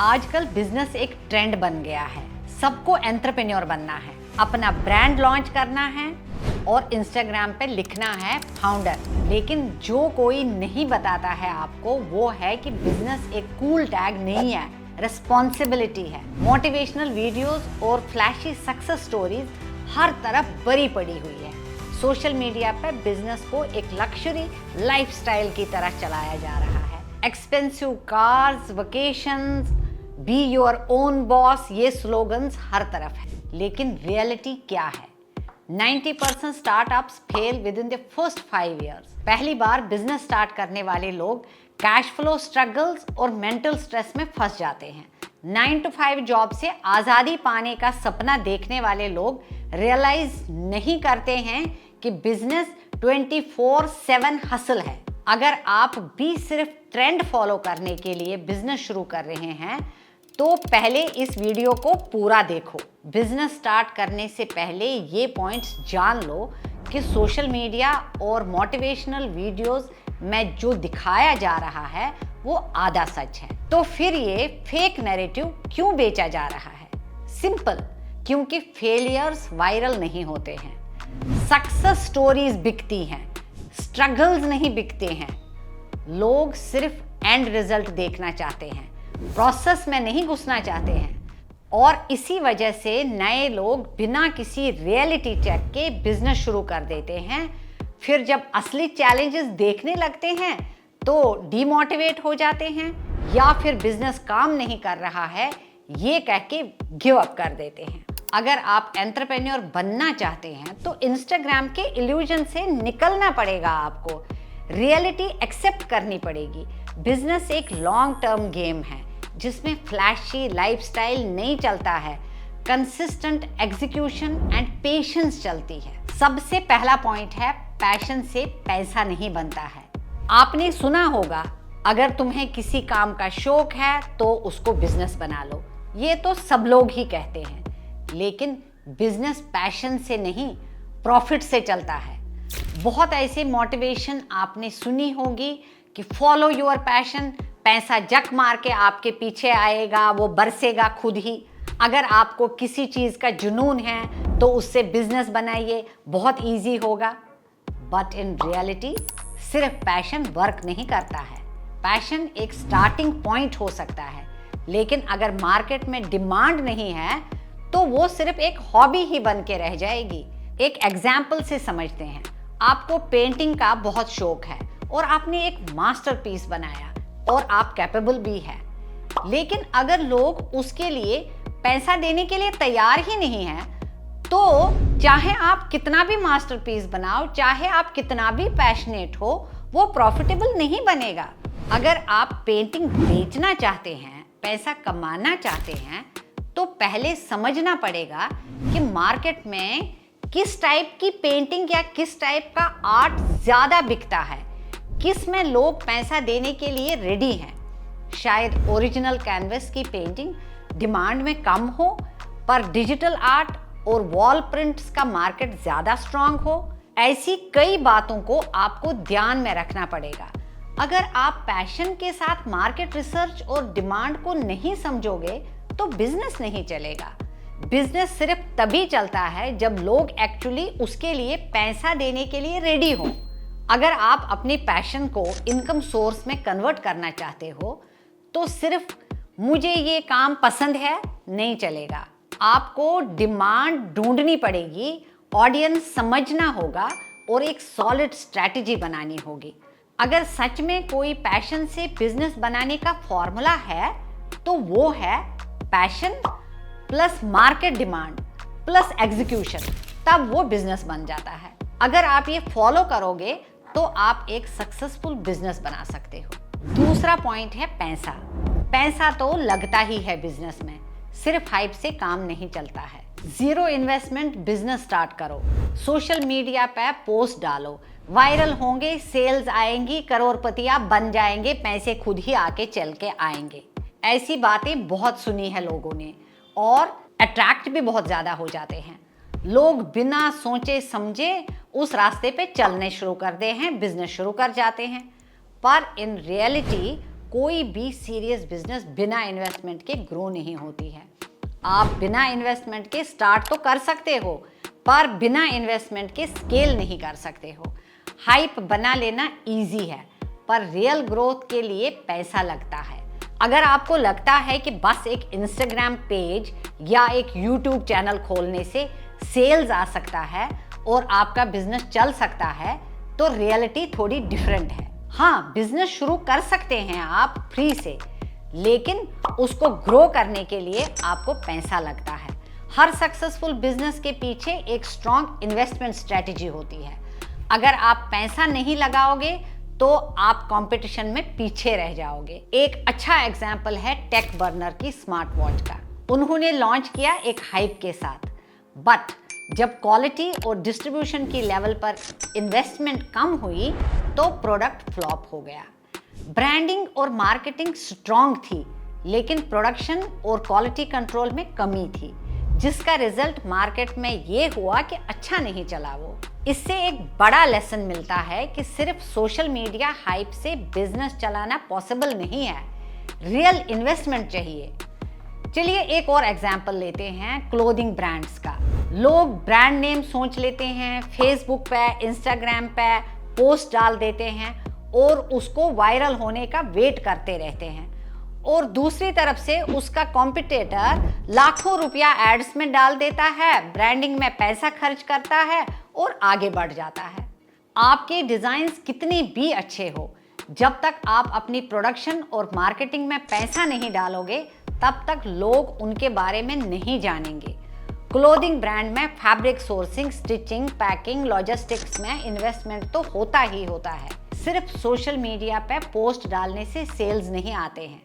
आजकल बिजनेस एक ट्रेंड बन गया है। सबको एंटरप्रेन्योर बनना है, अपना ब्रांड लॉन्च करना है और इंस्टाग्राम पे लिखना है फाउंडर। लेकिन जो कोई नहीं बताता है आपको वो है कि बिजनेस एक कूल टैग नहीं है, रिस्पॉन्सिबिलिटी है। मोटिवेशनल वीडियोस और फ्लैशी सक्सेस स्टोरीज हर तरफ भरी पड़ी हुई है। सोशल मीडिया पे बिजनेस को एक लग्जरी लाइफस्टाइल की तरह चलाया जा रहा है। Expensive cars, vacations, be your own boss, ये स्लोगन्स हर तरफ है। लेकिन रियलिटी क्या है? 90% startups fail with in the first 5 years। पहली बार बिजनेस स्टार्ट करने वाले लोग कैश फ्लो स्ट्रगल्स और मेंटल स्ट्रेस में फंस जाते हैं। 9 to 5 जॉब से आज़ादी पाने का सपना देखने वाले लोग रियलाइज नहीं करते हैं कि बिजनेस 24/7 हसल है। अगर आप भी सिर्फ ट्रेंड फॉलो करने के लिए बिजनेस शुरू कर रहे हैं तो पहले इस वीडियो को पूरा देखो। बिजनेस स्टार्ट करने से पहले ये पॉइंट्स जान लो कि सोशल मीडिया और मोटिवेशनल वीडियोस में जो दिखाया जा रहा है वो आधा सच है। तो फिर ये फेक नैरेटिव क्यों बेचा जा रहा है? सिंपल, क्योंकि फेलियर्स वायरल नहीं होते हैं, सक्सेस स्टोरीज बिकती हैं, स्ट्रगल्स नहीं बिकते हैं। लोग सिर्फ एंड रिजल्ट देखना चाहते हैं, प्रोसेस में नहीं घुसना चाहते हैं। और इसी वजह से नए लोग बिना किसी रियलिटी चेक के बिजनेस शुरू कर देते हैं। फिर जब असली चैलेंजेस देखने लगते हैं तो डीमोटिवेट हो जाते हैं या फिर बिजनेस काम नहीं कर रहा है ये कह के गिव अप कर देते हैं। अगर आप एंटरप्रेन्योर बनना चाहते हैं तो इंस्टाग्राम के इल्यूजन से निकलना पड़ेगा। आपको रियलिटी एक्सेप्ट करनी पड़ेगी। बिजनेस एक लॉन्ग टर्म गेम है जिसमें फ्लैशी लाइफस्टाइल नहीं चलता है, कंसिस्टेंट एग्जीक्यूशन एंड पेशेंस चलती है। सबसे पहला पॉइंट है, पैशन से पैसा नहीं बनता है। आपने सुना होगा, अगर तुम्हें किसी काम का शौक है तो उसको बिजनेस बना लो। ये तो सब लोग ही कहते हैं, लेकिन बिजनेस पैशन से नहीं, प्रॉफिट से चलता है। बहुत ऐसे मोटिवेशन आपने सुनी होगी कि फॉलो योर पैशन, पैसा जक मार के आपके पीछे आएगा, वो बरसेगा खुद ही। अगर आपको किसी चीज़ का जुनून है तो उससे बिजनेस बनाइए, बहुत इजी होगा। बट इन रियलिटी सिर्फ पैशन वर्क नहीं करता है। पैशन एक स्टार्टिंग पॉइंट हो सकता है, लेकिन अगर मार्केट में डिमांड नहीं है तो वो सिर्फ एक हॉबी ही बन के रह जाएगी। एक एग्जाम्पल से समझते हैं। आपको पेंटिंग का बहुत शौक है और आपने एक मास्टरपीस बनाया और आप कैपेबल भी है, लेकिन अगर लोग उसके लिए पैसा देने के लिए तैयार ही नहीं है तो चाहे आप कितना भी मास्टरपीस बनाओ, चाहे आप कितना भी पैशनेट हो, वो प्रॉफिटेबल नहीं बनेगा। अगर आप पेंटिंग बेचना चाहते हैं, पैसा कमाना चाहते हैं, तो पहले समझना पड़ेगा कि मार्केट में किस टाइप की पेंटिंग या किस टाइप का आर्ट ज़्यादा बिकता है, किस में लोग पैसा देने के लिए रेडी हैं। शायद ओरिजिनल कैनवस की पेंटिंग डिमांड में कम हो, पर डिजिटल आर्ट और वॉल प्रिंट्स का मार्केट ज़्यादा स्ट्रांग हो। ऐसी कई बातों को आपको ध्यान में रखना पड़ेगा। अगर आप पैशन के साथ मार्केट रिसर्च और डिमांड को नहीं समझोगे तो बिजनेस नहीं चलेगा। बिजनेस सिर्फ तभी चलता है जब लोग एक्चुअली उसके लिए पैसा देने के लिए रेडी हो। अगर आप अपने पैशन को इनकम सोर्स में कन्वर्ट करना चाहते हो तो सिर्फ मुझे ये काम पसंद है नहीं चलेगा। आपको डिमांड ढूंढनी पड़ेगी, ऑडियंस समझना होगा और एक सॉलिड स्ट्रैटेजी बनानी होगी। अगर सच में कोई पैशन से बिजनेस बनाने का फॉर्मूला है तो वो है passion plus market demand plus execution, तब वो बिजनेस बन जाता है। अगर आप ये फॉलो करोगे तो आप एक सक्सेसफुल बिजनेस बना सकते हो। दूसरा पॉइंट है पैसा। पैसा तो लगता ही है बिजनेस में, सिर्फ हाइप से काम नहीं चलता है। जीरो इन्वेस्टमेंट बिजनेस स्टार्ट करो, सोशल मीडिया पे पोस्ट डालो, वायरल होंगे, सेल्स आएंगी, करोड़पतियां बन जाएंगे, पैसे खुद ही आके चल के आएंगे। ऐसी बातें बहुत सुनी है लोगों ने और अट्रैक्ट भी बहुत ज़्यादा हो जाते हैं। लोग बिना सोचे समझे उस रास्ते पे चलने शुरू करते हैं, बिजनेस शुरू कर जाते हैं। पर इन रियलिटी कोई भी सीरियस बिजनेस बिना इन्वेस्टमेंट के ग्रो नहीं होती है। आप बिना इन्वेस्टमेंट के स्टार्ट तो कर सकते हो, पर बिना इन्वेस्टमेंट के स्केल नहीं कर सकते हो। हाइप बना लेना इजी है, पर रियल ग्रोथ के लिए पैसा लगता है। अगर आपको लगता है कि बस एक इंस्टाग्राम पेज या एक यूट्यूब चैनल खोलने से सेल्स आ सकता है और आपका बिजनेस चल सकता है, तो रियलिटी थोड़ी डिफरेंट है। हाँ, बिजनेस शुरू कर सकते हैं आप फ्री से, लेकिन उसको ग्रो करने के लिए आपको पैसा लगता है। हर सक्सेसफुल बिजनेस के पीछे एक स्ट्रॉन्ग इन्वेस्टमेंट स्ट्रेटेजी होती है। अगर आप पैसा नहीं लगाओगे तो आप कंपटीशन में पीछे रह जाओगे। एक अच्छा एग्जाम्पल है टेक बर्नर की स्मार्ट वॉच का। उन्होंने लॉन्च किया एक हाइप के साथ, बट जब क्वालिटी और डिस्ट्रीब्यूशन की लेवल पर इन्वेस्टमेंट कम हुई तो प्रोडक्ट फ्लॉप हो गया। ब्रांडिंग और मार्केटिंग स्ट्रॉन्ग थी, लेकिन प्रोडक्शन और क्वालिटी कंट्रोल में कमी थी, जिसका रिजल्ट मार्केट में ये हुआ कि अच्छा नहीं चला वो। इससे एक बड़ा लेसन मिलता है कि सिर्फ सोशल मीडिया हाइप से बिजनेस चलाना पॉसिबल नहीं है, रियल इन्वेस्टमेंट चाहिए। चलिए एक और एग्जाम्पल लेते हैं क्लोथिंग ब्रांड्स का। लोग ब्रांड नेम सोच लेते हैं, फेसबुक पे, इंस्टाग्राम पे पोस्ट डाल देते हैं और उसको वायरल होने का वेट करते रहते हैं, और दूसरी तरफ से उसका कॉम्पिटिटर लाखों रुपया एड्स में डाल देता है, ब्रांडिंग में पैसा खर्च करता है और आगे बढ़ जाता है। आपके डिजाइन्स कितने भी अच्छे हो, जब तक आप अपनी प्रोडक्शन और मार्केटिंग में पैसा नहीं डालोगे, तब तक लोग उनके बारे में नहीं जानेंगे। क्लोथिंग ब्रांड में fabric sourcing, stitching, packing, logistics में इन्वेस्टमेंट तो होता ही होता है। सिर्फ सोशल मीडिया पे पोस्ट डालने से सेल्स नहीं आते हैं।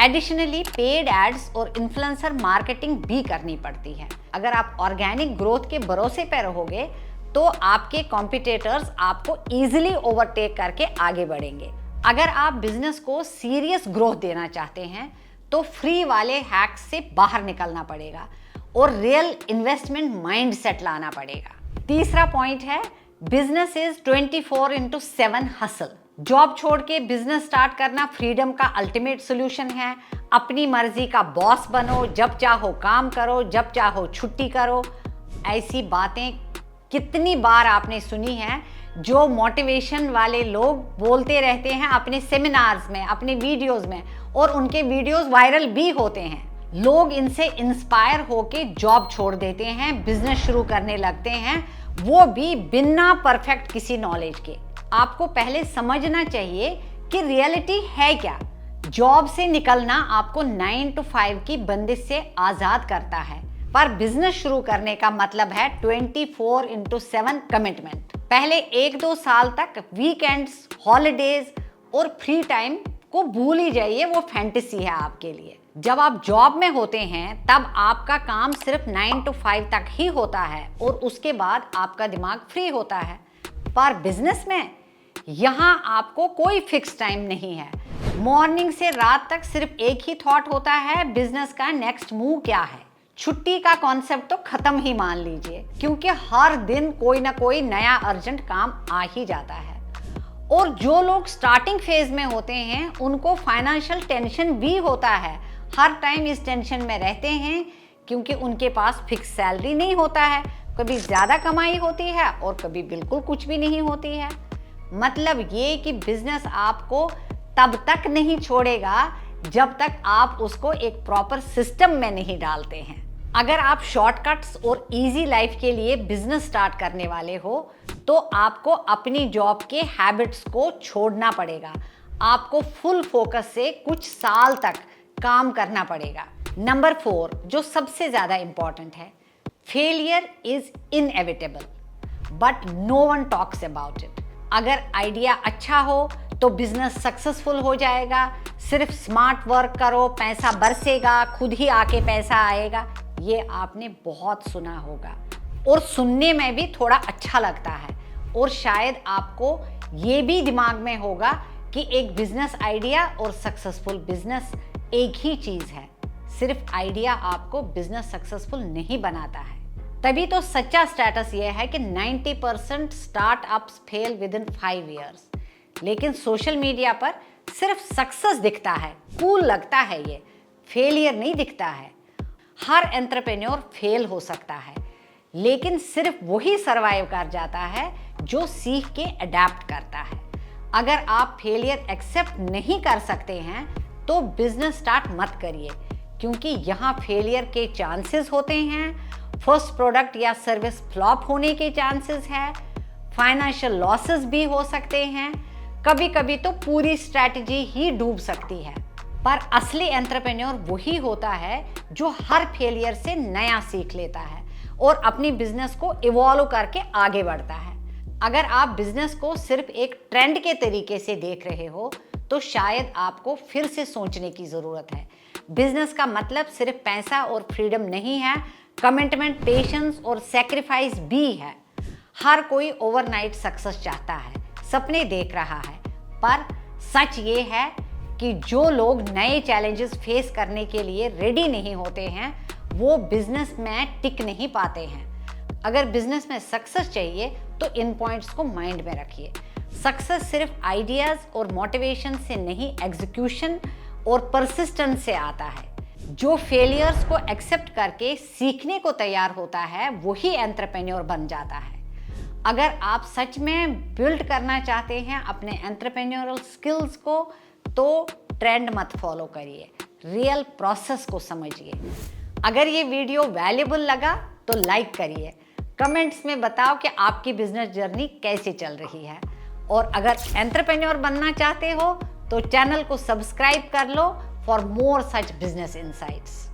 एडिशनली पेड एड्स और इन्फ्लुएंसर मार्केटिंग भी करनी पड़ती है। अगर आप ऑर्गेनिक ग्रोथ के भरोसे पे रहोगे तो आपके कॉम्पिटिटर्स आपको इजीली ओवरटेक करके आगे बढ़ेंगे। अगर आप बिजनेस को सीरियस ग्रोथ देना चाहते हैं तो फ्री वाले हैक्स से बाहर निकलना पड़ेगा और रियल इन्वेस्टमेंट माइंडसेट लाना पड़ेगा। तीसरा पॉइंट है बिजनेस इज 24/7 हसल। जॉब छोड़ के बिजनेस स्टार्ट करना फ्रीडम का अल्टीमेट सोल्यूशन है। अपनी मर्जी का बॉस बनो, जब चाहो काम करो, जब चाहो छुट्टी करो। ऐसी बातें कितनी बार आपने सुनी हैं जो मोटिवेशन वाले लोग बोलते रहते हैं अपने सेमिनार्स में, अपने वीडियोस में, और उनके वीडियोस वायरल भी होते हैं। लोग इनसे इंस्पायर होके जॉब छोड़ देते हैं, बिजनेस शुरू करने लगते हैं, वो भी बिना परफेक्ट किसी नॉलेज के। आपको पहले समझना चाहिए कि रियलिटी है क्या। जॉब से निकलना आपको 9 to 5 की बंदिश से आजाद करता है, पर बिजनेस शुरू करने का मतलब है 24/7 कमिटमेंट। पहले 1-2 साल तक वीकेंड्स, हॉलीडेज और फ्री टाइम को भूल ही जाइए, वो फैंटेसी है आपके लिए। जब आप जॉब में होते हैं तब आपका काम सिर्फ 9 to 5 तक ही होता है और उसके बाद आपका दिमाग फ्री होता है। पर बिजनेस में यहाँ आपको कोई फिक्स टाइम नहीं है। मॉर्निंग से रात तक सिर्फ एक ही थॉट होता है, बिजनेस का नेक्स्ट मूव क्या है। छुट्टी का कॉन्सेप्ट तो खत्म ही मान लीजिए, क्योंकि हर दिन कोई ना कोई नया अर्जेंट काम आ ही जाता है। और जो लोग स्टार्टिंग फेज में होते हैं उनको फाइनेंशियल टेंशन भी होता है, हर टाइम इस टेंशन में रहते हैं, क्योंकि उनके पास फिक्स सैलरी नहीं होता है। कभी ज़्यादा कमाई होती है और कभी बिल्कुल कुछ भी नहीं होती है। मतलब ये कि बिजनेस आपको तब तक नहीं छोड़ेगा जब तक आप उसको एक प्रॉपर सिस्टम में नहीं डालते हैं। अगर आप शॉर्टकट्स और इजी लाइफ के लिए बिजनेस स्टार्ट करने वाले हो तो आपको अपनी जॉब के हैबिट्स को छोड़ना पड़ेगा। आपको फुल फोकस से कुछ साल तक काम करना पड़ेगा। नंबर 4 जो सबसे ज़्यादा इंपॉर्टेंट है, failure is inevitable but no one talks about it. अगर आइडिया अच्छा हो तो बिजनेस सक्सेसफुल हो जाएगा। सिर्फ स्मार्ट वर्क करो, पैसा बरसेगा, खुद ही आके पैसा आएगा, ये आपने बहुत सुना होगा और सुनने में भी थोड़ा अच्छा लगता है। और शायद आपको ये भी दिमाग में होगा कि एक बिजनेस आइडिया और सक्सेसफुल बिजनेस एक ही चीज़ है। सिर्फ आइडिया आपको बिजनेस सक्सेसफुल नहीं बनाता है। तभी तो सच्चा स्टेटस ये है कि 90% startups fail with in 5 years, लेकिन सोशल मीडिया पर सिर्फ सक्सेस दिखता है, कूल लगता है, ये फेलियर नहीं दिखता है। हर एंटरप्रेन्योर फेल हो सकता है, लेकिन सिर्फ वही सरवाइव कर जाता है जो सीख के अडेप्ट करता है। अगर आप फेलियर एक्सेप्ट नहीं कर सकते हैं तो बिजनेस स्टार्ट मत करिए, क्योंकि यहाँ फेलियर के चांसेस होते हैं, फर्स्ट प्रोडक्ट या सर्विस फ्लॉप होने के चांसेस है, फाइनेंशियल लॉसेस भी हो सकते हैं, कभी कभी तो पूरी स्ट्रैटेजी ही डूब सकती है। पर असली एंटरप्रेन्योर वही होता है जो हर फेलियर से नया सीख लेता है और अपनी बिजनेस को इवॉल्व करके आगे बढ़ता है। अगर आप बिजनेस को सिर्फ एक ट्रेंड के तरीके से देख रहे हो तो शायद आपको फिर से सोचने की ज़रूरत है। बिजनेस का मतलब सिर्फ पैसा और फ्रीडम नहीं है, कमिटमेंट, पेशेंस और सेक्रीफाइस भी है। हर कोई ओवरनाइट सक्सेस चाहता है, सपने देख रहा है, पर सच ये है कि जो लोग नए चैलेंजेस फेस करने के लिए रेडी नहीं होते हैं वो बिजनेस में टिक नहीं पाते हैं। अगर बिजनेस में सक्सेस चाहिए तो इन पॉइंट्स को माइंड में रखिए। सक्सेस सिर्फ आइडियाज और मोटिवेशन से नहीं, एग्जीक्यूशन और परसिस्टेंस से आता है। जो फेलियर्स को एक्सेप्ट करके सीखने को तैयार होता है वही एंटरप्रेन्योर बन जाता है। अगर आप सच में बिल्ड करना चाहते हैं अपने एंटरप्रेन्योरल स्किल्स को तो ट्रेंड मत फॉलो करिए, रियल प्रोसेस को समझिए। अगर ये वीडियो वैल्यूबल लगा तो लाइक करिए, कमेंट्स में बताओ कि आपकी बिजनेस जर्नी कैसे चल रही है, और अगर एंटरप्रेन्योर बनना चाहते हो तो चैनल को सब्सक्राइब कर लो for more such business insights.